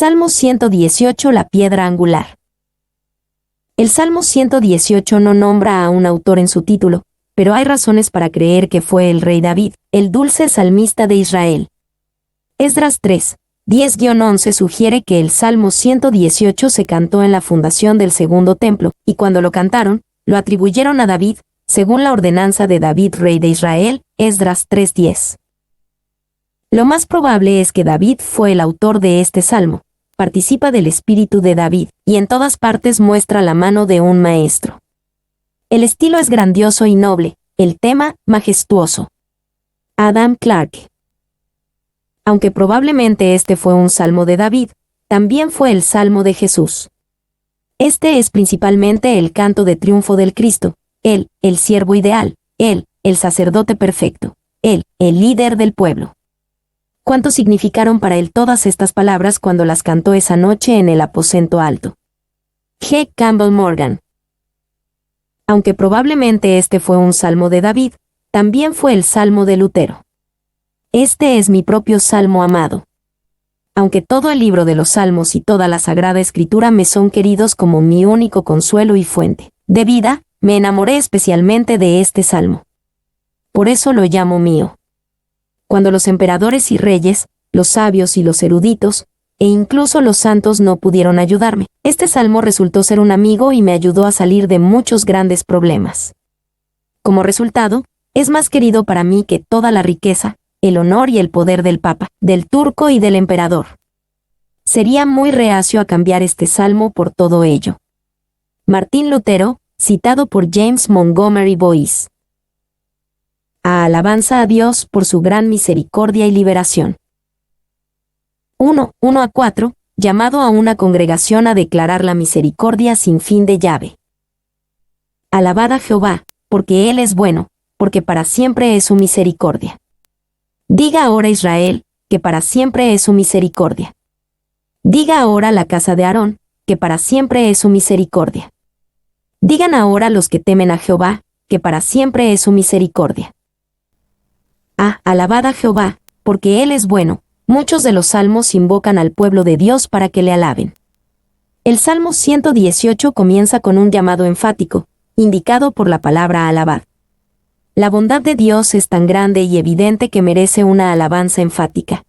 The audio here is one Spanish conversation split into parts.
Salmo 118, la piedra angular. El Salmo 118 no nombra a un autor en su título, pero hay razones para creer que fue el rey David, el dulce salmista de Israel. Esdras 3, 10-11 sugiere que el Salmo 118 se cantó en la fundación del segundo templo, y cuando lo cantaron, lo atribuyeron a David, según la ordenanza de David, rey de Israel, Esdras 3:10. Lo más probable es que David fue el autor de este salmo, participa del espíritu de David, y en todas partes muestra la mano de un maestro. El estilo es grandioso y noble, el tema, majestuoso. Adam Clarke. Aunque probablemente este fue un salmo de David, también fue el salmo de Jesús. Este es principalmente el canto de triunfo del Cristo, él, el siervo ideal, él, el sacerdote perfecto, él, el líder del pueblo. ¿Cuánto significaron para él todas estas palabras cuando las cantó esa noche en el aposento alto? G. Campbell Morgan. Aunque probablemente este fue un salmo de David, también fue el salmo de Lutero. Este es mi propio salmo amado. Aunque todo el libro de los salmos y toda la Sagrada Escritura me son queridos como mi único consuelo y fuente de vida, me enamoré especialmente de este salmo. Por eso lo llamo mío. Cuando los emperadores y reyes, los sabios y los eruditos, e incluso los santos no pudieron ayudarme, este salmo resultó ser un amigo y me ayudó a salir de muchos grandes problemas. Como resultado, es más querido para mí que toda la riqueza, el honor y el poder del Papa, del turco y del emperador. Sería muy reacio a cambiar este salmo por todo ello. Martín Lutero, citado por James Montgomery Boyce. A alabanza a Dios por su gran misericordia y liberación. 1:1-4, llamado a una congregación a declarar la misericordia sin fin de Yahvé. Alabad a Jehová, porque Él es bueno, porque para siempre es su misericordia. Diga ahora Israel, que para siempre es su misericordia. Diga ahora la casa de Aarón, que para siempre es su misericordia. Digan ahora los que temen a Jehová, que para siempre es su misericordia. Alabad a Jehová, porque Él es bueno. Muchos de los salmos invocan al pueblo de Dios para que le alaben. El Salmo 118 comienza con un llamado enfático, indicado por la palabra alabad. La bondad de Dios es tan grande y evidente que merece una alabanza enfática.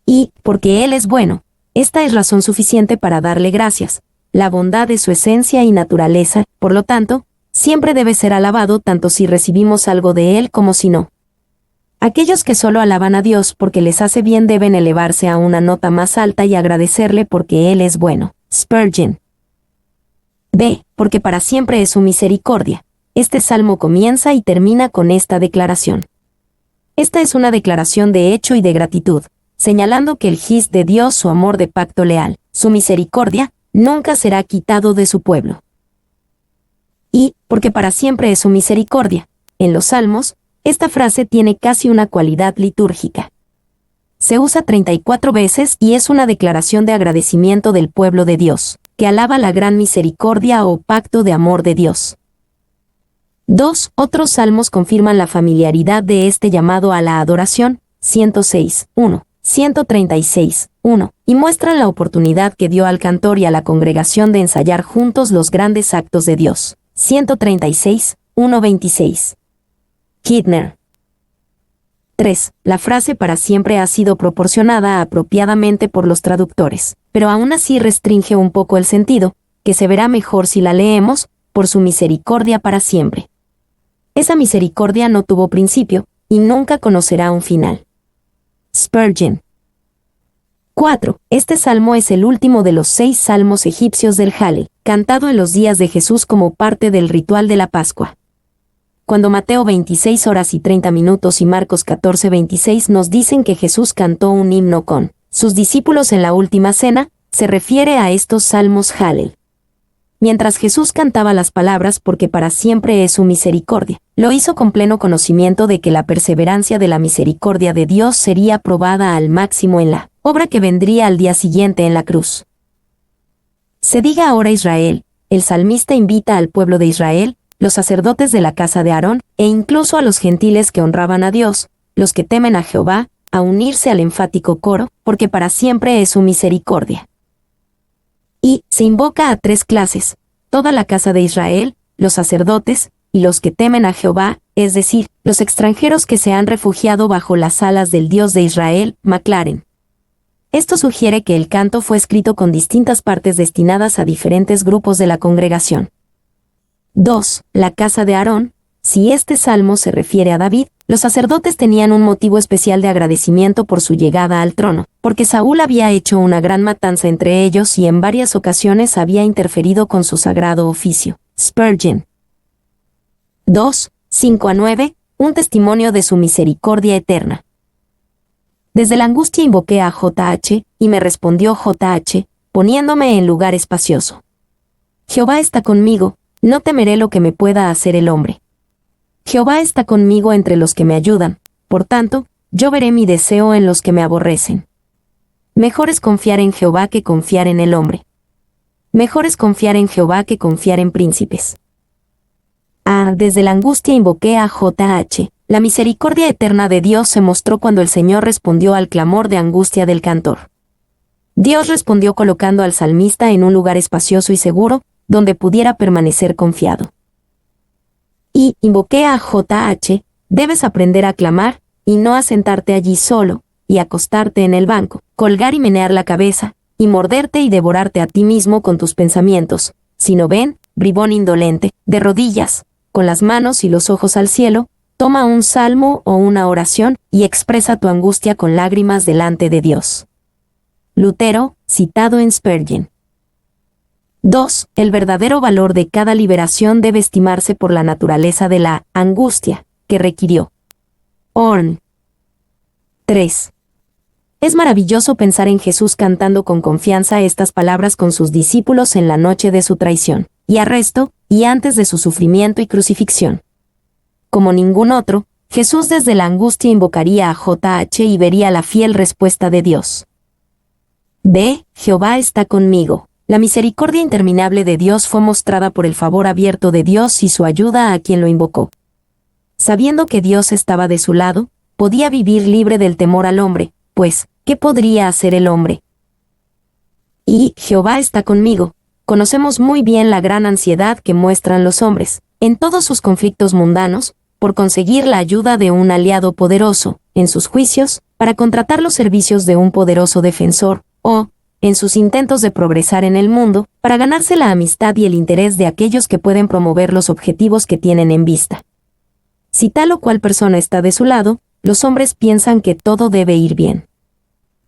Y, porque Él es bueno, esta es razón suficiente para darle gracias. La bondad es su esencia y naturaleza, por lo tanto, siempre debe ser alabado tanto si recibimos algo de Él como si no. Aquellos que solo alaban a Dios porque les hace bien deben elevarse a una nota más alta y agradecerle porque Él es bueno. Spurgeon. B. Porque para siempre es su misericordia. Este salmo comienza y termina con esta declaración. Esta es una declaración de hecho y de gratitud, señalando que el His de Dios, su amor de pacto leal, su misericordia, nunca será quitado de su pueblo. Y, porque para siempre es su misericordia. En los salmos, esta frase tiene casi una cualidad litúrgica. Se usa 34 veces y es una declaración de agradecimiento del pueblo de Dios, que alaba la gran misericordia o pacto de amor de Dios. 2. Otros salmos confirman la familiaridad de este llamado a la adoración, 106:1, 136:1, y muestran la oportunidad que dio al cantor y a la congregación de ensayar juntos los grandes actos de Dios, 136:1-26. Kidner. 3. La frase para siempre ha sido proporcionada apropiadamente por los traductores, pero aún así restringe un poco el sentido, que se verá mejor si la leemos, por su misericordia para siempre. Esa misericordia no tuvo principio, y nunca conocerá un final. Spurgeon. 4. Este salmo es el último de los 6 salmos egipcios del Hallel, cantado en los días de Jesús como parte del ritual de la Pascua. Cuando Mateo 26:30 y Marcos 14:26 nos dicen que Jesús cantó un himno con sus discípulos en la última cena, se refiere a estos salmos Hallel. Mientras Jesús cantaba las palabras porque para siempre es su misericordia, lo hizo con pleno conocimiento de que la perseverancia de la misericordia de Dios sería probada al máximo en la obra que vendría al día siguiente en la cruz. Se diga ahora Israel, el salmista invita al pueblo de Israel, los sacerdotes de la casa de Aarón, e incluso a los gentiles que honraban a Dios, los que temen a Jehová, a unirse al enfático coro, porque para siempre es su misericordia. Y se invoca a 3 clases, toda la casa de Israel, los sacerdotes, y los que temen a Jehová, es decir, los extranjeros que se han refugiado bajo las alas del Dios de Israel, McLaren. Esto sugiere que el canto fue escrito con distintas partes destinadas a diferentes grupos de la congregación. 2. La casa de Aarón. Si este salmo se refiere a David, los sacerdotes tenían un motivo especial de agradecimiento por su llegada al trono, porque Saúl había hecho una gran matanza entre ellos y en varias ocasiones había interferido con su sagrado oficio. Spurgeon. 2. 5-9. Un testimonio de su misericordia eterna. Desde la angustia invoqué a JH, y me respondió JH, poniéndome en lugar espacioso. Jehová está conmigo, no temeré lo que me pueda hacer el hombre. Jehová está conmigo entre los que me ayudan, por tanto, yo veré mi deseo en los que me aborrecen. Mejor es confiar en Jehová que confiar en el hombre. Mejor es confiar en Jehová que confiar en príncipes. Desde la angustia invoqué a JH. La misericordia eterna de Dios se mostró cuando el Señor respondió al clamor de angustia del cantor. Dios respondió colocando al salmista en un lugar espacioso y seguro, donde pudiera permanecer confiado. Y invoqué a JH, debes aprender a clamar, y no a sentarte allí solo, y acostarte en el banco, colgar y menear la cabeza, y morderte y devorarte a ti mismo con tus pensamientos, sino ven, bribón indolente, de rodillas, con las manos y los ojos al cielo, toma un salmo o una oración, y expresa tu angustia con lágrimas delante de Dios. Lutero, citado en Spurgeon. 2. El verdadero valor de cada liberación debe estimarse por la naturaleza de la angustia que requirió. Horn. 3. Es maravilloso pensar en Jesús cantando con confianza estas palabras con sus discípulos en la noche de su traición y arresto, y antes de su sufrimiento y crucifixión. Como ningún otro, Jesús desde la angustia invocaría a JH y vería la fiel respuesta de Dios. Ve, Jehová está conmigo. La misericordia interminable de Dios fue mostrada por el favor abierto de Dios y su ayuda a quien lo invocó. Sabiendo que Dios estaba de su lado, podía vivir libre del temor al hombre, pues, ¿qué podría hacer el hombre? Y Jehová está conmigo. Conocemos muy bien la gran ansiedad que muestran los hombres, en todos sus conflictos mundanos, por conseguir la ayuda de un aliado poderoso, en sus juicios, para contratar los servicios de un poderoso defensor, o, en sus intentos de progresar en el mundo, para ganarse la amistad y el interés de aquellos que pueden promover los objetivos que tienen en vista. Si tal o cual persona está de su lado, los hombres piensan que todo debe ir bien.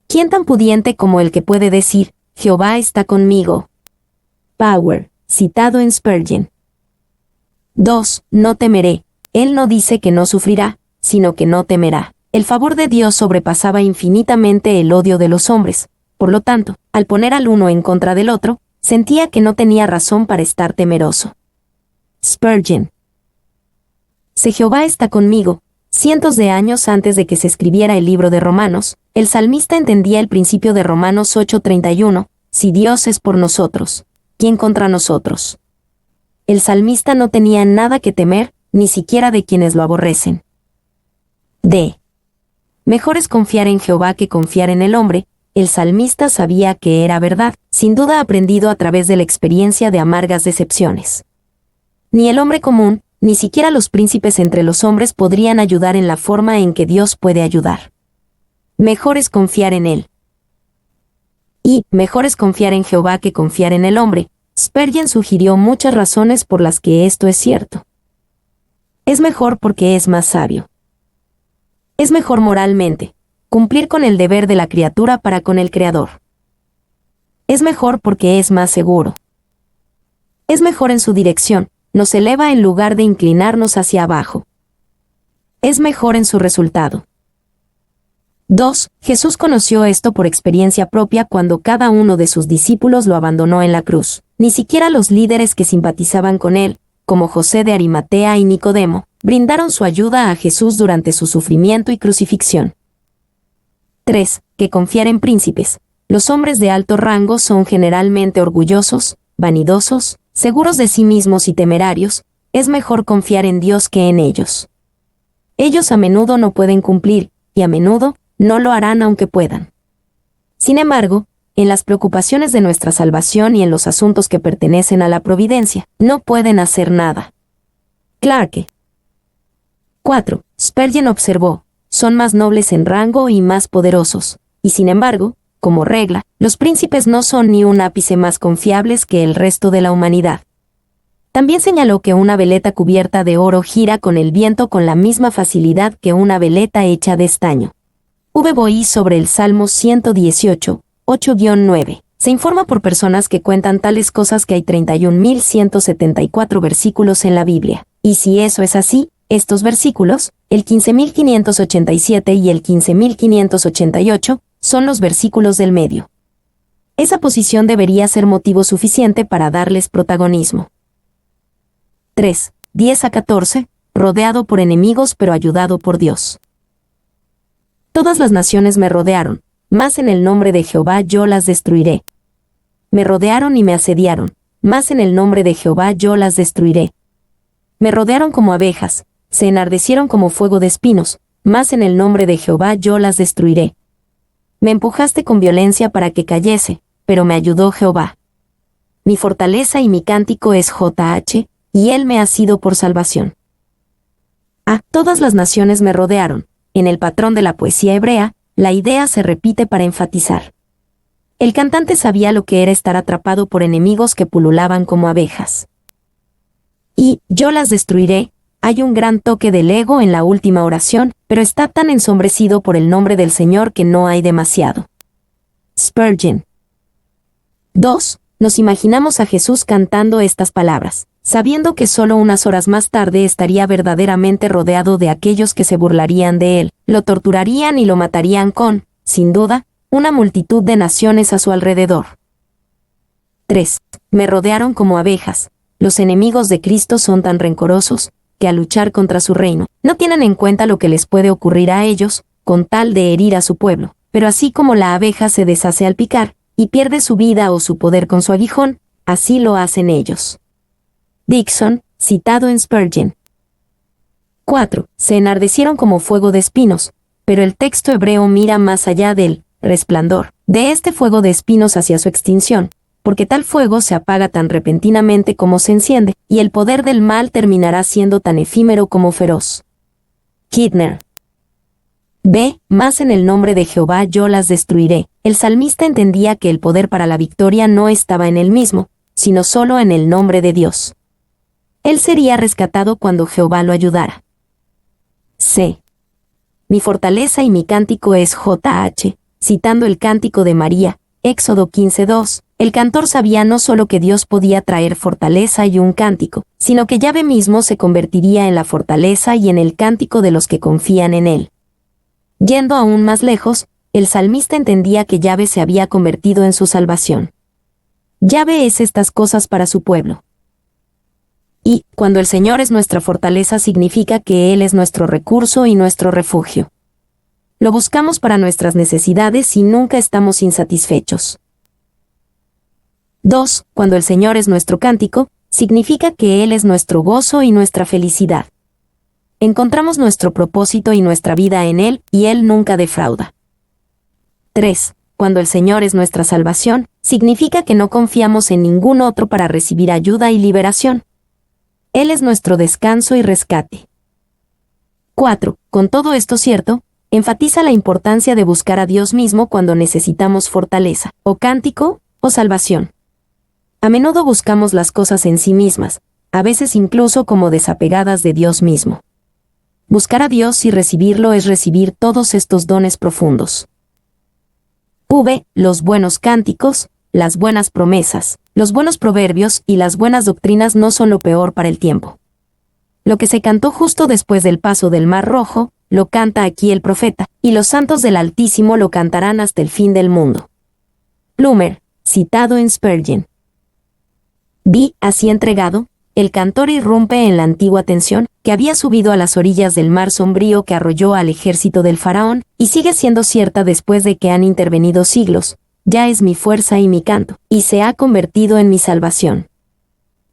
¿Quién tan pudiente como el que puede decir, Jehová está conmigo? Power, citado en Spurgeon. 2. No temeré. Él no dice que no sufrirá, sino que no temerá. El favor de Dios sobrepasaba infinitamente el odio de los hombres. Por lo tanto, al poner al uno en contra del otro, sentía que no tenía razón para estar temeroso. Spurgeon. Si Jehová está conmigo, cientos de años antes de que se escribiera el libro de Romanos, el salmista entendía el principio de Romanos 8:31, si Dios es por nosotros, ¿quién contra nosotros? El salmista no tenía nada que temer, ni siquiera de quienes lo aborrecen. D. Mejor es confiar en Jehová que confiar en el hombre. El salmista sabía que era verdad, sin duda aprendido a través de la experiencia de amargas decepciones. Ni el hombre común, ni siquiera los príncipes entre los hombres podrían ayudar en la forma en que Dios puede ayudar. Mejor es confiar en Él. Y mejor es confiar en Jehová que confiar en el hombre. Spurgeon sugirió muchas razones por las que esto es cierto. Es mejor porque es más sabio. Es mejor moralmente. Cumplir con el deber de la criatura para con el Creador. Es mejor porque es más seguro. Es mejor en su dirección, nos eleva en lugar de inclinarnos hacia abajo. Es mejor en su resultado. 2. Jesús conoció esto por experiencia propia cuando cada uno de sus discípulos lo abandonó en la cruz. Ni siquiera los líderes que simpatizaban con él, como José de Arimatea y Nicodemo, brindaron su ayuda a Jesús durante su sufrimiento y crucifixión. 3. Que confiar en príncipes. Los hombres de alto rango son generalmente orgullosos, vanidosos, seguros de sí mismos y temerarios. Es mejor confiar en Dios que en ellos. Ellos a menudo no pueden cumplir, y a menudo, no lo harán aunque puedan. Sin embargo, en las preocupaciones de nuestra salvación y en los asuntos que pertenecen a la providencia, no pueden hacer nada. Clarke. 4. Spurgeon observó, son más nobles en rango y más poderosos, y sin embargo, como regla, los príncipes no son ni un ápice más confiables que el resto de la humanidad. También señaló que una veleta cubierta de oro gira con el viento con la misma facilidad que una veleta hecha de estaño. V. Boy sobre el Salmo 118, 8-9. Se informa por personas que cuentan tales cosas que hay 31.174 versículos en la Biblia. Y si eso es así, estos versículos, el 15.587 y el 15.588, son los versículos del medio. Esa posición debería ser motivo suficiente para darles protagonismo. 3. 10-14, rodeado por enemigos pero ayudado por Dios. Todas las naciones me rodearon, mas en el nombre de Jehová yo las destruiré. Me rodearon y me asediaron, mas en el nombre de Jehová yo las destruiré. Me rodearon como abejas, se enardecieron como fuego de espinos, mas en el nombre de Jehová yo las destruiré. Me empujaste con violencia para que cayese, pero me ayudó Jehová. Mi fortaleza y mi cántico es JH, y él me ha sido por salvación. Todas las naciones me rodearon. En el patrón de la poesía hebrea, la idea se repite para enfatizar. El cantante sabía lo que era estar atrapado por enemigos que pululaban como abejas. Y yo las destruiré. Hay un gran toque del ego en la última oración, pero está tan ensombrecido por el nombre del Señor que no hay demasiado. Spurgeon. 2. Nos imaginamos a Jesús cantando estas palabras, sabiendo que solo unas horas más tarde estaría verdaderamente rodeado de aquellos que se burlarían de él, lo torturarían y lo matarían con, sin duda, una multitud de naciones a su alrededor. 3. Me rodearon como abejas. Los enemigos de Cristo son tan rencorosos, que al luchar contra su reino, no tienen en cuenta lo que les puede ocurrir a ellos, con tal de herir a su pueblo. Pero así como la abeja se deshace al picar, y pierde su vida o su poder con su aguijón, así lo hacen ellos. Dixon, citado en Spurgeon. 4. Se enardecieron como fuego de espinos, pero el texto hebreo mira más allá del resplandor de este fuego de espinos hacia su extinción, porque tal fuego se apaga tan repentinamente como se enciende, y el poder del mal terminará siendo tan efímero como feroz. Kidner. B. Más en el nombre de Jehová yo las destruiré. El salmista entendía que el poder para la victoria no estaba en él mismo, sino solo en el nombre de Dios. Él sería rescatado cuando Jehová lo ayudara. C. Mi fortaleza y mi cántico es JH, citando el cántico de María, Éxodo 15:2. El cantor sabía no solo que Dios podía traer fortaleza y un cántico, sino que Yahvé mismo se convertiría en la fortaleza y en el cántico de los que confían en él. Yendo aún más lejos, el salmista entendía que Yahvé se había convertido en su salvación. Yahvé es estas cosas para su pueblo. Y, cuando el Señor es nuestra fortaleza, significa que Él es nuestro recurso y nuestro refugio. Lo buscamos para nuestras necesidades y nunca estamos insatisfechos. 2. Cuando el Señor es nuestro cántico, significa que Él es nuestro gozo y nuestra felicidad. Encontramos nuestro propósito y nuestra vida en Él, y Él nunca defrauda. 3. Cuando el Señor es nuestra salvación, significa que no confiamos en ningún otro para recibir ayuda y liberación. Él es nuestro descanso y rescate. 4. Con todo esto cierto, enfatiza la importancia de buscar a Dios mismo cuando necesitamos fortaleza, o cántico, o salvación. A menudo buscamos las cosas en sí mismas, a veces incluso como desapegadas de Dios mismo. Buscar a Dios y recibirlo es recibir todos estos dones profundos. V. Los buenos cánticos, las buenas promesas, los buenos proverbios y las buenas doctrinas no son lo peor para el tiempo. Lo que se cantó justo después del paso del Mar Rojo, lo canta aquí el profeta, y los santos del Altísimo lo cantarán hasta el fin del mundo. Plumer, citado en Spurgeon. Vi, así entregado, el cantor irrumpe en la antigua tensión, que había subido a las orillas del mar sombrío que arrolló al ejército del faraón, y sigue siendo cierta después de que han intervenido siglos. Ya es mi fuerza y mi canto, y se ha convertido en mi salvación.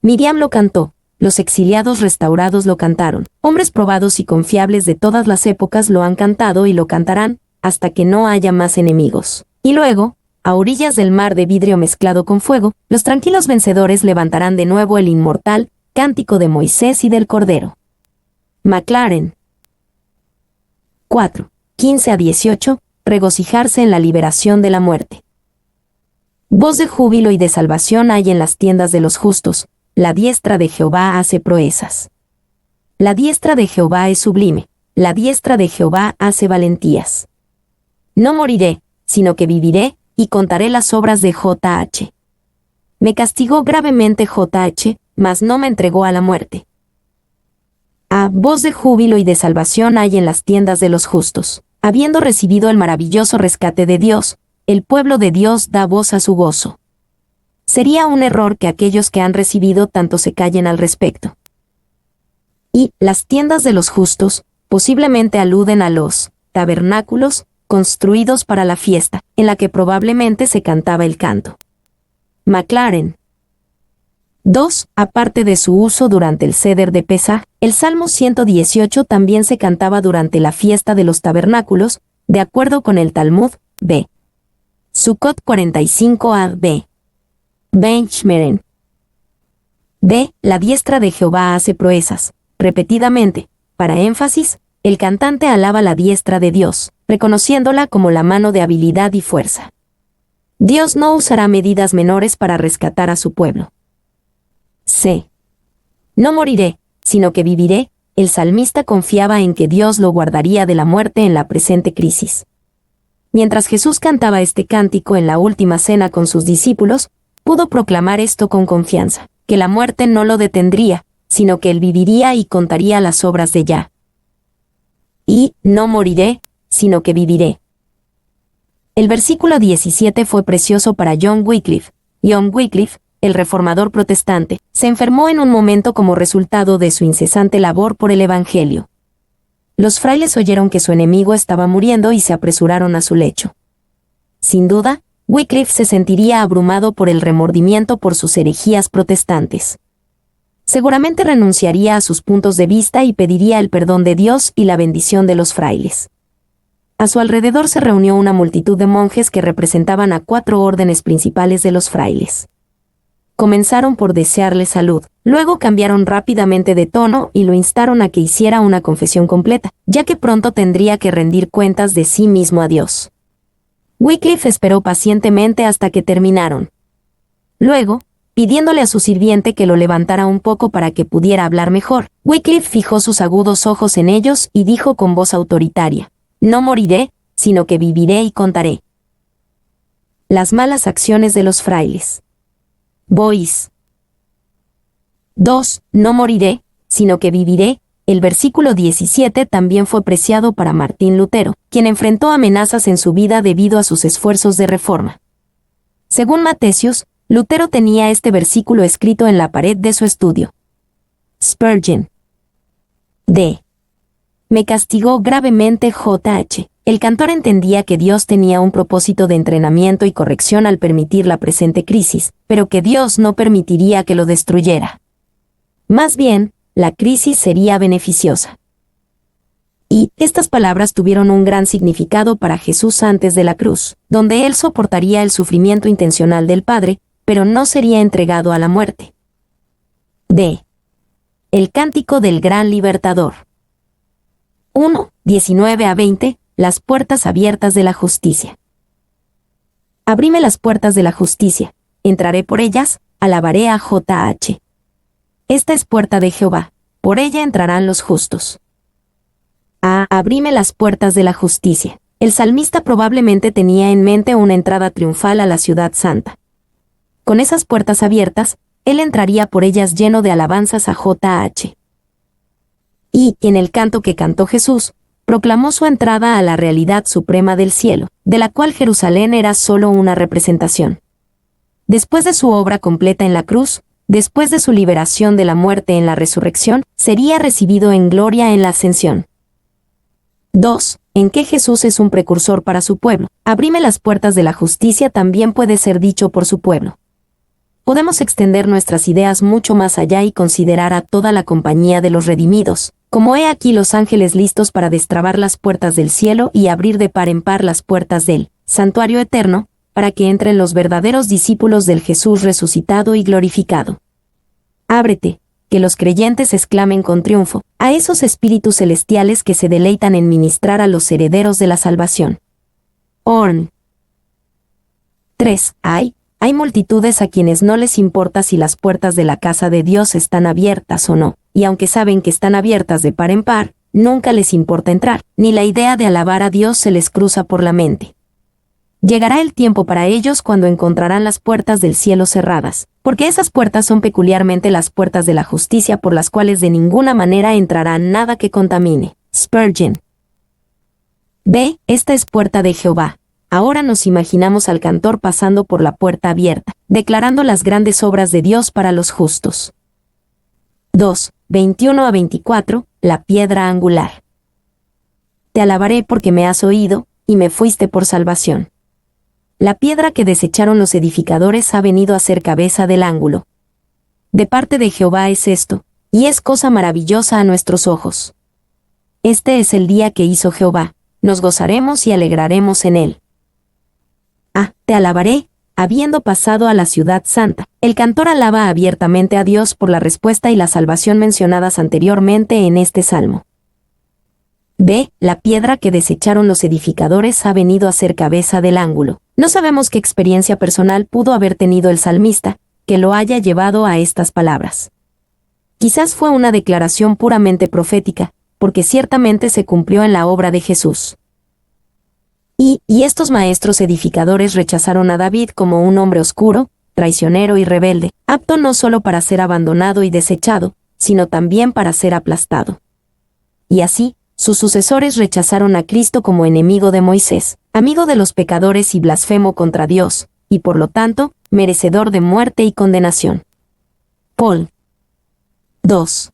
Miriam lo cantó, los exiliados restaurados lo cantaron, hombres probados y confiables de todas las épocas lo han cantado y lo cantarán, hasta que no haya más enemigos. Y luego, a orillas del mar de vidrio mezclado con fuego, los tranquilos vencedores levantarán de nuevo el inmortal cántico de Moisés y del Cordero. Maclaren. 4. 15-18. Regocijarse en la liberación de la muerte. Voz de júbilo y de salvación hay en las tiendas de los justos, la diestra de Jehová hace proezas. La diestra de Jehová es sublime, la diestra de Jehová hace valentías. No moriré, sino que viviré, y contaré las obras de JH. Me castigó gravemente JH, mas no me entregó a la muerte. Voz de júbilo y de salvación hay en las tiendas de los justos. Habiendo recibido el maravilloso rescate de Dios, el pueblo de Dios da voz a su gozo. Sería un error que aquellos que han recibido tanto se callen al respecto. Y las tiendas de los justos posiblemente aluden a los tabernáculos construidos para la fiesta, en la que probablemente se cantaba el canto. Maclaren. 2. Aparte de su uso durante el Seder de Pesaj, el Salmo 118 también se cantaba durante la fiesta de los tabernáculos, de acuerdo con el Talmud, b. Sukkot 45a b. Benchmeren. D. La diestra de Jehová hace proezas. Repetidamente, para énfasis, el cantante alaba la diestra de Dios, reconociéndola como la mano de habilidad y fuerza. Dios no usará medidas menores para rescatar a su pueblo. C. No moriré, sino que viviré. El salmista confiaba en que Dios lo guardaría de la muerte en la presente crisis. Mientras Jesús cantaba este cántico en la última cena con sus discípulos, pudo proclamar esto con confianza, que la muerte no lo detendría, sino que él viviría y contaría las obras de Yah. Y no moriré, sino que viviré. El versículo 17 fue precioso para John Wycliffe. John Wycliffe, el reformador protestante, se enfermó en un momento como resultado de su incesante labor por el Evangelio. Los frailes oyeron que su enemigo estaba muriendo y se apresuraron a su lecho. Sin duda, Wycliffe se sentiría abrumado por el remordimiento por sus herejías protestantes. Seguramente renunciaría a sus puntos de vista y pediría el perdón de Dios y la bendición de los frailes. A su alrededor se reunió una multitud de monjes que representaban a 4 órdenes principales de los frailes. Comenzaron por desearle salud, luego cambiaron rápidamente de tono y lo instaron a que hiciera una confesión completa, ya que pronto tendría que rendir cuentas de sí mismo a Dios. Wycliffe esperó pacientemente hasta que terminaron. Luego, pidiéndole a su sirviente que lo levantara un poco para que pudiera hablar mejor, Wycliffe fijó sus agudos ojos en ellos y dijo con voz autoritaria: No moriré, sino que viviré y contaré. Las malas acciones de los frailes. Bois. 2. No moriré, sino que viviré. El versículo 17 también fue preciado para Martín Lutero, quien enfrentó amenazas en su vida debido a sus esfuerzos de reforma. Según Matesius, Lutero tenía este versículo escrito en la pared de su estudio. Spurgeon. D. Me castigó gravemente JH. El cantor entendía que Dios tenía un propósito de entrenamiento y corrección al permitir la presente crisis, pero que Dios no permitiría que lo destruyera. Más bien, la crisis sería beneficiosa. Y estas palabras tuvieron un gran significado para Jesús antes de la cruz, donde él soportaría el sufrimiento intencional del Padre, pero no sería entregado a la muerte. D. El cántico del gran libertador. 1, 19-20, las puertas abiertas de la justicia. Abrime las puertas de la justicia, entraré por ellas, alabaré a JH. Esta es puerta de Jehová, por ella entrarán los justos. Abrime las puertas de la justicia. El salmista probablemente tenía en mente una entrada triunfal a la ciudad santa. Con esas puertas abiertas, él entraría por ellas lleno de alabanzas a JH. Y, en el canto que cantó Jesús, proclamó su entrada a la realidad suprema del cielo, de la cual Jerusalén era solo una representación. Después de su obra completa en la cruz, después de su liberación de la muerte en la resurrección, sería recibido en gloria en la ascensión. 2. En que Jesús es un precursor para su pueblo. Abrime las puertas de la justicia también puede ser dicho por su pueblo. Podemos extender nuestras ideas mucho más allá y considerar a toda la compañía de los redimidos, Como he aquí los ángeles listos para destrabar las puertas del cielo y abrir de par en par las puertas del santuario eterno, para que entren los verdaderos discípulos del Jesús resucitado y glorificado. Ábrete, que los creyentes exclamen con triunfo, a esos espíritus celestiales que se deleitan en ministrar a los herederos de la salvación. Orn. 3. Hay multitudes a quienes no les importa si las puertas de la casa de Dios están abiertas o no, y aunque saben que están abiertas de par en par, nunca les importa entrar, ni la idea de alabar a Dios se les cruza por la mente. Llegará el tiempo para ellos cuando encontrarán las puertas del cielo cerradas, porque esas puertas son peculiarmente las puertas de la justicia por las cuales de ninguna manera entrará nada que contamine. Spurgeon. B. Esta es puerta de Jehová. Ahora nos imaginamos al cantor pasando por la puerta abierta, declarando las grandes obras de Dios para los justos. 2. 21 a 24, la piedra angular. Te alabaré porque me has oído, y me fuiste por salvación. La piedra que desecharon los edificadores ha venido a ser cabeza del ángulo. De parte de Jehová es esto, y es cosa maravillosa a nuestros ojos. Este es el día que hizo Jehová, nos gozaremos y alegraremos en él. Te alabaré, habiendo pasado a la ciudad santa. El cantor alaba abiertamente a Dios por la respuesta y la salvación mencionadas anteriormente en este salmo. B. La piedra que desecharon los edificadores ha venido a ser cabeza del ángulo. No sabemos qué experiencia personal pudo haber tenido el salmista, que lo haya llevado a estas palabras. Quizás fue una declaración puramente profética, porque ciertamente se cumplió en la obra de Jesús. Y estos maestros edificadores rechazaron a David como un hombre oscuro, traicionero y rebelde, apto no solo para ser abandonado y desechado, sino también para ser aplastado. Y así, sus sucesores rechazaron a Cristo como enemigo de Moisés, amigo de los pecadores y blasfemo contra Dios, y por lo tanto, merecedor de muerte y condenación. Paul. 2.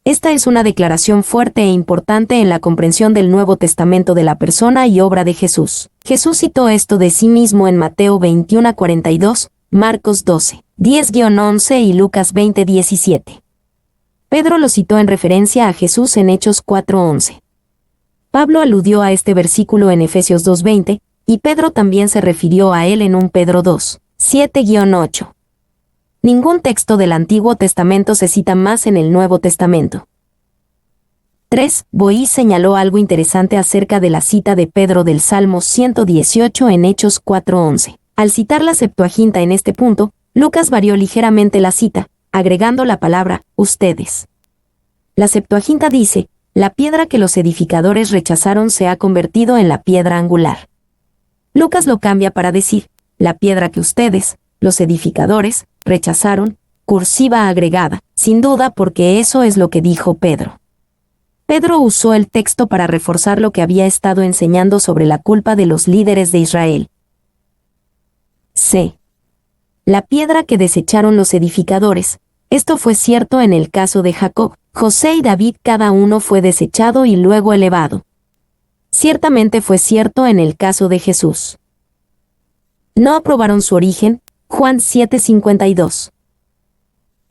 Esta es una declaración fuerte e importante en la comprensión del Nuevo Testamento de la persona y obra de Jesús. Jesús citó esto de sí mismo en Mateo 21:42, Marcos 12:10-11 y Lucas 20:17. Pedro lo citó en referencia a Jesús en Hechos 4:11. Pablo aludió a este versículo en Efesios 2:20, y Pedro también se refirió a él en 1 Pedro 2:7-8. Ningún texto del Antiguo Testamento se cita más en el Nuevo Testamento. 3. Boiz señaló algo interesante acerca de la cita de Pedro del Salmo 118 en Hechos 4:11. Al citar la Septuaginta en este punto, Lucas varió ligeramente la cita, agregando la palabra ustedes. La Septuaginta dice, la piedra que los edificadores rechazaron se ha convertido en la piedra angular. Lucas lo cambia para decir, la piedra que ustedes, los edificadores, rechazaron, cursiva agregada, sin duda porque eso es lo que dijo Pedro. Pedro usó el texto para reforzar lo que había estado enseñando sobre la culpa de los líderes de Israel. C. La piedra que desecharon los edificadores. Esto fue cierto en el caso de Jacob, José y David, cada uno fue desechado y luego elevado. Ciertamente fue cierto en el caso de Jesús. No aprobaron su origen, Juan 7:52.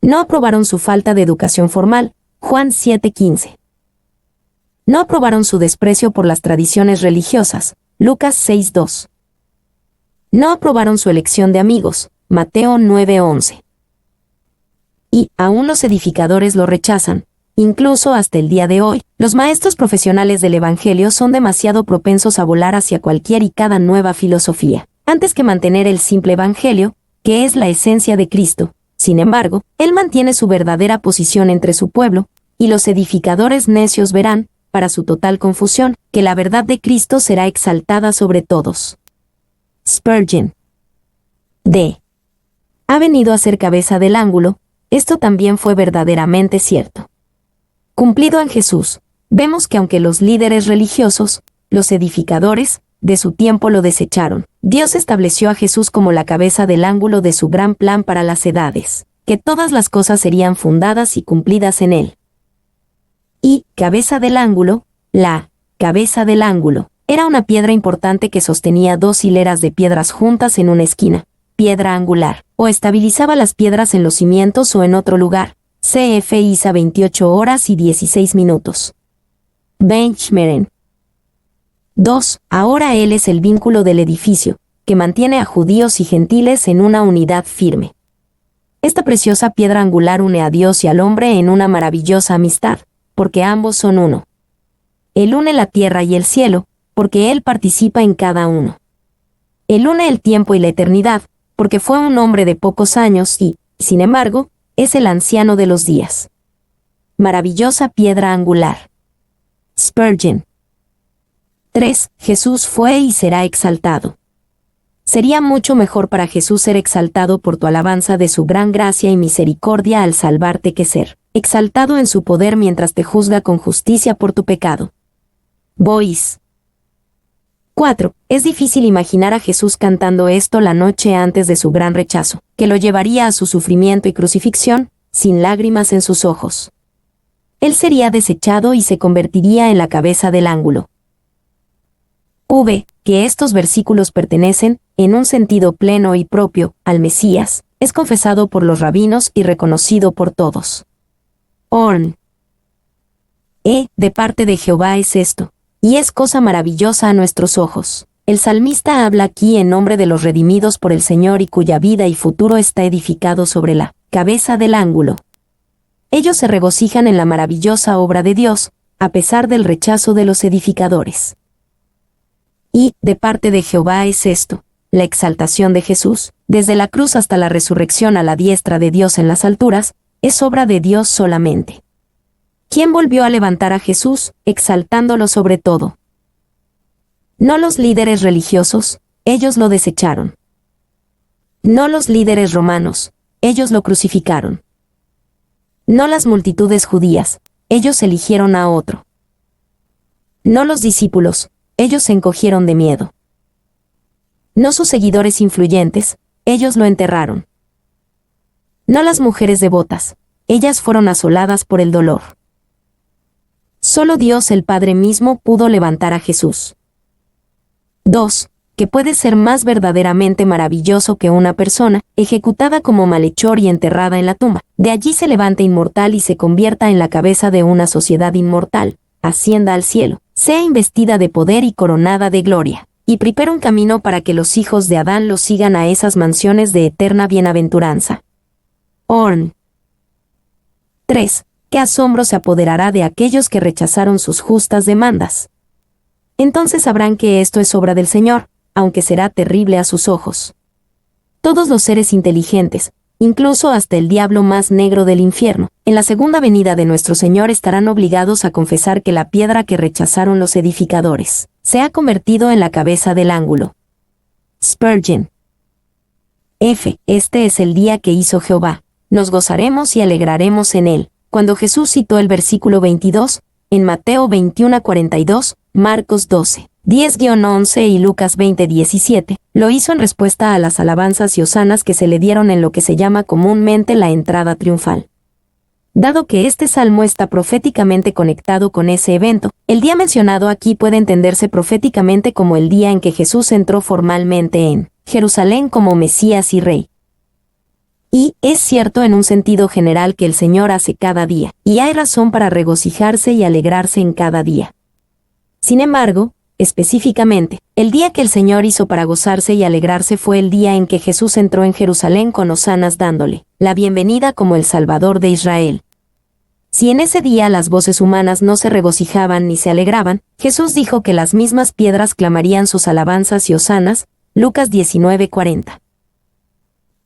No aprobaron su falta de educación formal, Juan 7:15. No aprobaron su desprecio por las tradiciones religiosas, Lucas 6:2. No aprobaron su elección de amigos, Mateo 9:11. Y, aún los edificadores lo rechazan, incluso hasta el día de hoy, los maestros profesionales del Evangelio son demasiado propensos a volar hacia cualquier y cada nueva filosofía, antes que mantener el simple Evangelio, que es la esencia de Cristo. Sin embargo, Él mantiene su verdadera posición entre su pueblo, y los edificadores necios verán, para su total confusión, que la verdad de Cristo será exaltada sobre todos. Spurgeon. D. Ha venido a ser cabeza del ángulo, esto también fue verdaderamente cierto. Cumplido en Jesús, vemos que aunque los líderes religiosos, los edificadores, de su tiempo lo desecharon, Dios estableció a Jesús como la cabeza del ángulo de su gran plan para las edades, que todas las cosas serían fundadas y cumplidas en él. Y, cabeza del ángulo, la cabeza del ángulo, era una piedra importante que sostenía dos hileras de piedras juntas en una esquina, piedra angular, o estabilizaba las piedras en los cimientos o en otro lugar, CF ISA 28 horas y 16 minutos. Benchmeren. 2. Ahora Él es el vínculo del edificio, que mantiene a judíos y gentiles en una unidad firme. Esta preciosa piedra angular une a Dios y al hombre en una maravillosa amistad, porque ambos son uno. Él une la tierra y el cielo, porque Él participa en cada uno. Él une el tiempo y la eternidad, porque fue un hombre de pocos años y, sin embargo, es el anciano de los días. Maravillosa piedra angular. Spurgeon. 3. Jesús fue y será exaltado. Sería mucho mejor para Jesús ser exaltado por tu alabanza de su gran gracia y misericordia al salvarte que ser exaltado en su poder mientras te juzga con justicia por tu pecado. Boyce. 4. Es difícil imaginar a Jesús cantando esto la noche antes de su gran rechazo, que lo llevaría a su sufrimiento y crucifixión, sin lágrimas en sus ojos. Él sería desechado y se convertiría en la cabeza del ángulo. Que estos versículos pertenecen, en un sentido pleno y propio, al Mesías, es confesado por los rabinos y reconocido por todos. Horn. De parte de Jehová es esto, y es cosa maravillosa a nuestros ojos. El salmista habla aquí en nombre de los redimidos por el Señor y cuya vida y futuro está edificado sobre la cabeza del ángulo. Ellos se regocijan en la maravillosa obra de Dios, a pesar del rechazo de los edificadores. Y, de parte de Jehová es esto, la exaltación de Jesús, desde la cruz hasta la resurrección a la diestra de Dios en las alturas, es obra de Dios solamente. ¿Quién volvió a levantar a Jesús, exaltándolo sobre todo? No los líderes religiosos, ellos lo desecharon. No los líderes romanos, ellos lo crucificaron. No las multitudes judías, ellos eligieron a otro. No los discípulos, ellos se encogieron de miedo. No sus seguidores influyentes, ellos lo enterraron. No las mujeres devotas, ellas fueron asoladas por el dolor. Solo Dios el Padre mismo pudo levantar a Jesús. 2. Que puede ser más verdaderamente maravilloso que una persona, ejecutada como malhechor y enterrada en la tumba. De allí se levante inmortal y se convierta en la cabeza de una sociedad inmortal, ascienda al cielo, sea investida de poder y coronada de gloria, y prepara un camino para que los hijos de Adán lo sigan a esas mansiones de eterna bienaventuranza. Horn. 3. ¿Qué asombro se apoderará de aquellos que rechazaron sus justas demandas? Entonces sabrán que esto es obra del Señor, aunque será terrible a sus ojos. Todos los seres inteligentes, incluso hasta el diablo más negro del infierno, en la segunda venida de nuestro Señor estarán obligados a confesar que la piedra que rechazaron los edificadores se ha convertido en la cabeza del ángulo. Spurgeon. Este es el día que hizo Jehová, nos gozaremos y alegraremos en él. Cuando Jesús citó el versículo 22, en Mateo 21:42, Marcos 12:10-11 y Lucas 20:17, lo hizo en respuesta a las alabanzas y hosanas que se le dieron en lo que se llama comúnmente la entrada triunfal. Dado que este salmo está proféticamente conectado con ese evento, el día mencionado aquí puede entenderse proféticamente como el día en que Jesús entró formalmente en Jerusalén como Mesías y Rey. Y es cierto en un sentido general que el Señor hace cada día, y hay razón para regocijarse y alegrarse en cada día. Sin embargo, específicamente, el día que el Señor hizo para gozarse y alegrarse fue el día en que Jesús entró en Jerusalén con hosanas dándole la bienvenida como el Salvador de Israel. Si en ese día las voces humanas no se regocijaban ni se alegraban, Jesús dijo que las mismas piedras clamarían sus alabanzas y hosanas, Lucas 19:40.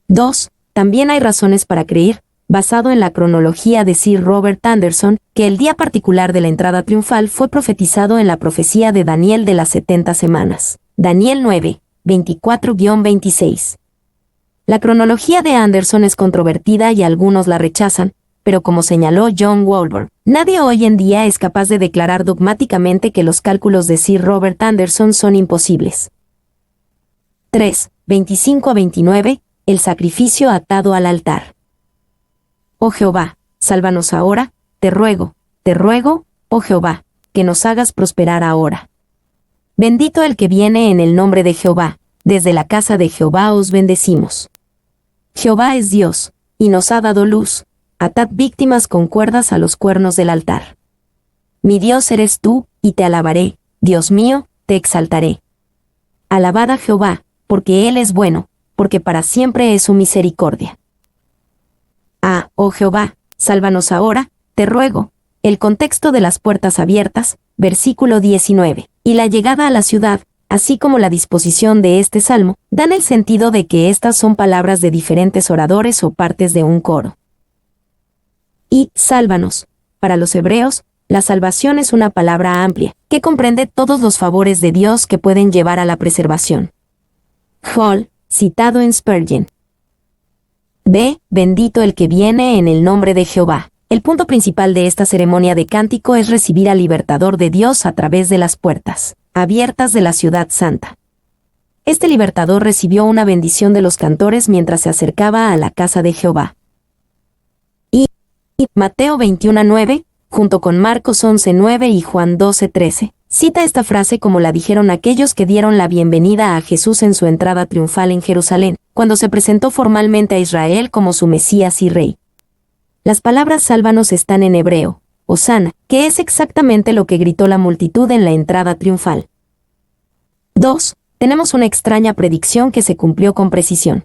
2. También hay razones para creer, basado en la cronología de Sir Robert Anderson, que el día particular de la entrada triunfal fue profetizado en la profecía de Daniel de las 70 semanas. Daniel 9:24-26. La cronología de Anderson es controvertida y algunos la rechazan, pero como señaló John Walburn, nadie hoy en día es capaz de declarar dogmáticamente que los cálculos de Sir Robert Anderson son imposibles. 3. 25-29. El sacrificio atado al altar. Oh Jehová, sálvanos ahora, te ruego, oh Jehová, que nos hagas prosperar ahora. Bendito el que viene en el nombre de Jehová, desde la casa de Jehová os bendecimos. Jehová es Dios, y nos ha dado luz, Atad víctimas con cuerdas a los cuernos del altar. Mi Dios eres tú, y te alabaré, Dios mío, te exaltaré. Alabad a Jehová, porque Él es bueno, porque para siempre es su misericordia. Oh Jehová, sálvanos ahora, te ruego. El contexto de las puertas abiertas, versículo 19, y la llegada a la ciudad, así como la disposición de este salmo, dan el sentido de que estas son palabras de diferentes oradores o partes de un coro. Y sálvanos. Para los hebreos, la salvación es una palabra amplia, que comprende todos los favores de Dios que pueden llevar a la preservación. Hall, citado en Spurgeon. B. Bendito el que viene en el nombre de Jehová. El punto principal de esta ceremonia de cántico es recibir al libertador de Dios a través de las puertas abiertas de la ciudad santa. Este libertador recibió una bendición de los cantores mientras se acercaba a la casa de Jehová. Y Mateo 21:9, junto con Marcos 11:9 y Juan 12:13, cita esta frase como la dijeron aquellos que dieron la bienvenida a Jesús en su entrada triunfal en Jerusalén, cuando se presentó formalmente a Israel como su Mesías y Rey. Las palabras sálvanos están en hebreo, Hosana, que es exactamente lo que gritó la multitud en la entrada triunfal. 2. Tenemos una extraña predicción que se cumplió con precisión.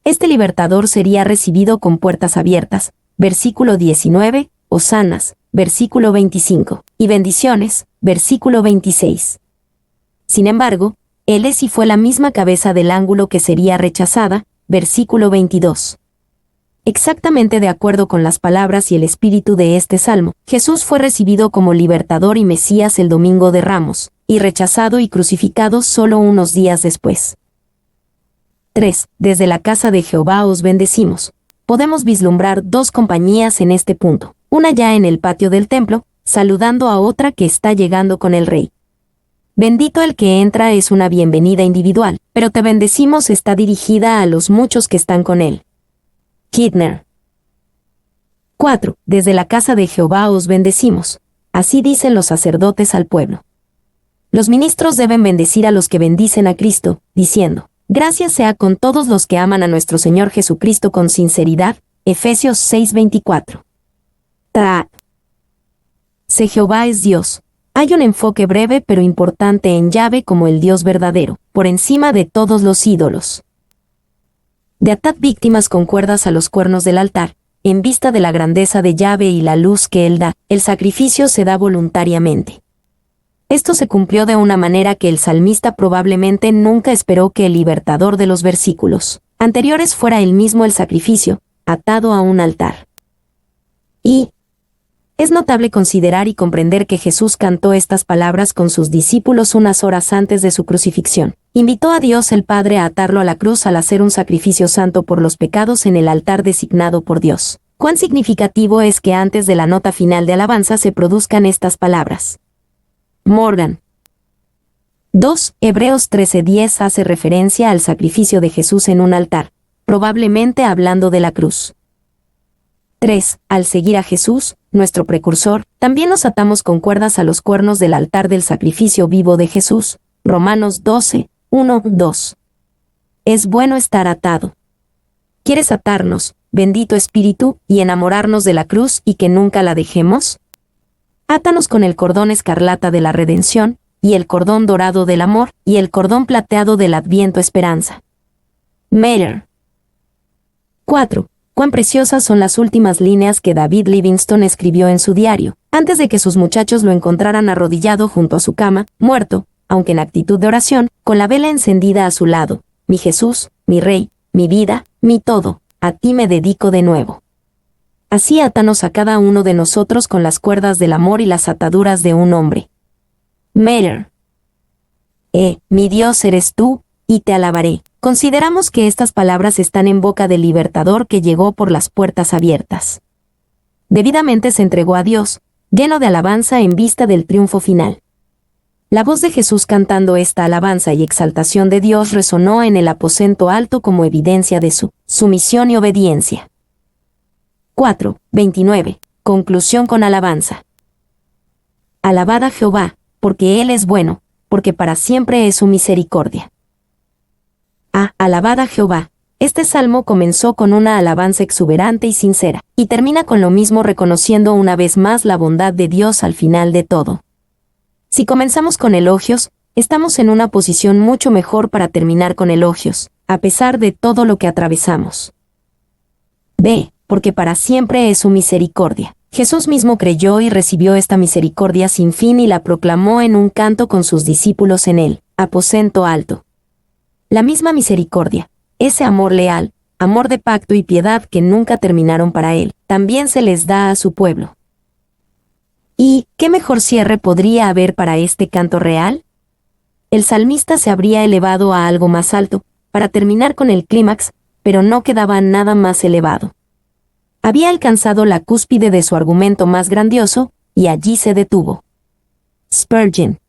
Este libertador sería recibido con puertas abiertas, versículo 19, hosanas, versículo 25, y bendiciones, versículo 26. Sin embargo, él es y fue la misma cabeza del ángulo que sería rechazada, versículo 22. Exactamente de acuerdo con las palabras y el espíritu de este salmo, Jesús fue recibido como libertador y Mesías el domingo de Ramos, y rechazado y crucificado solo unos días después. 3. Desde la casa de Jehová os bendecimos. Podemos vislumbrar dos compañías en este punto, una ya en el patio del templo, saludando a otra que está llegando con el rey. Bendito el que entra es una bienvenida individual, pero te bendecimos está dirigida a los muchos que están con él. Kidner. 4. Desde la casa de Jehová os bendecimos. Así dicen los sacerdotes al pueblo. Los ministros deben bendecir a los que bendicen a Cristo, diciendo: gracias sea con todos los que aman a nuestro Señor Jesucristo con sinceridad. Efesios 6:24. Se Jehová es Dios. Hay un enfoque breve pero importante en Yahvé como el Dios verdadero, por encima de todos los ídolos. De atad víctimas con cuerdas a los cuernos del altar, en vista de la grandeza de Yahvé y la luz que Él da, el sacrificio se da voluntariamente. Esto se cumplió de una manera que el salmista probablemente nunca esperó que el libertador de los versículos anteriores fuera él mismo el sacrificio, atado a un altar. Y es notable considerar y comprender que Jesús cantó estas palabras con sus discípulos unas horas antes de su crucifixión. Invitó a Dios el Padre a atarlo a la cruz al hacer un sacrificio santo por los pecados en el altar designado por Dios. Cuán significativo es que antes de la nota final de alabanza se produzcan estas palabras. Morgan. 2. Hebreos 13:10 hace referencia al sacrificio de Jesús en un altar, probablemente hablando de la cruz. 3. Al seguir a Jesús, nuestro precursor, también nos atamos con cuerdas a los cuernos del altar del sacrificio vivo de Jesús. Romanos 12:1-2. Es bueno estar atado. ¿Quieres atarnos, bendito Espíritu, y enamorarnos de la cruz y que nunca la dejemos? Átanos con el cordón escarlata de la redención, y el cordón dorado del amor, y el cordón plateado del adviento esperanza. Meyer. 4. Cuán preciosas son las últimas líneas que David Livingstone escribió en su diario, antes de que sus muchachos lo encontraran arrodillado junto a su cama, muerto, aunque en actitud de oración, con la vela encendida a su lado. Mi Jesús, mi Rey, mi vida, mi todo, a ti me dedico de nuevo. Así átanos a cada uno de nosotros con las cuerdas del amor y las ataduras de un hombre. Meyer. Mi Dios eres tú, y te alabaré. Consideramos que estas palabras están en boca del libertador que llegó por las puertas abiertas. Debidamente se entregó a Dios, lleno de alabanza en vista del triunfo final. La voz de Jesús cantando esta alabanza y exaltación de Dios resonó en el aposento alto como evidencia de su sumisión y obediencia. 4:29. Conclusión con alabanza. Alabad a Jehová, porque Él es bueno, porque para siempre es su misericordia. Alabad a Jehová. Este salmo comenzó con una alabanza exuberante y sincera, y termina con lo mismo reconociendo una vez más la bondad de Dios al final de todo. Si comenzamos con elogios, estamos en una posición mucho mejor para terminar con elogios, a pesar de todo lo que atravesamos. B. Porque para siempre es su misericordia. Jesús mismo creyó y recibió esta misericordia sin fin y la proclamó en un canto con sus discípulos en el aposento alto. La misma misericordia, ese amor leal, amor de pacto y piedad que nunca terminaron para él, también se les da a su pueblo. ¿Y qué mejor cierre podría haber para este canto real? El salmista se habría elevado a algo más alto, para terminar con el clímax, pero no quedaba nada más elevado. Había alcanzado la cúspide de su argumento más grandioso, y allí se detuvo. Spurgeon,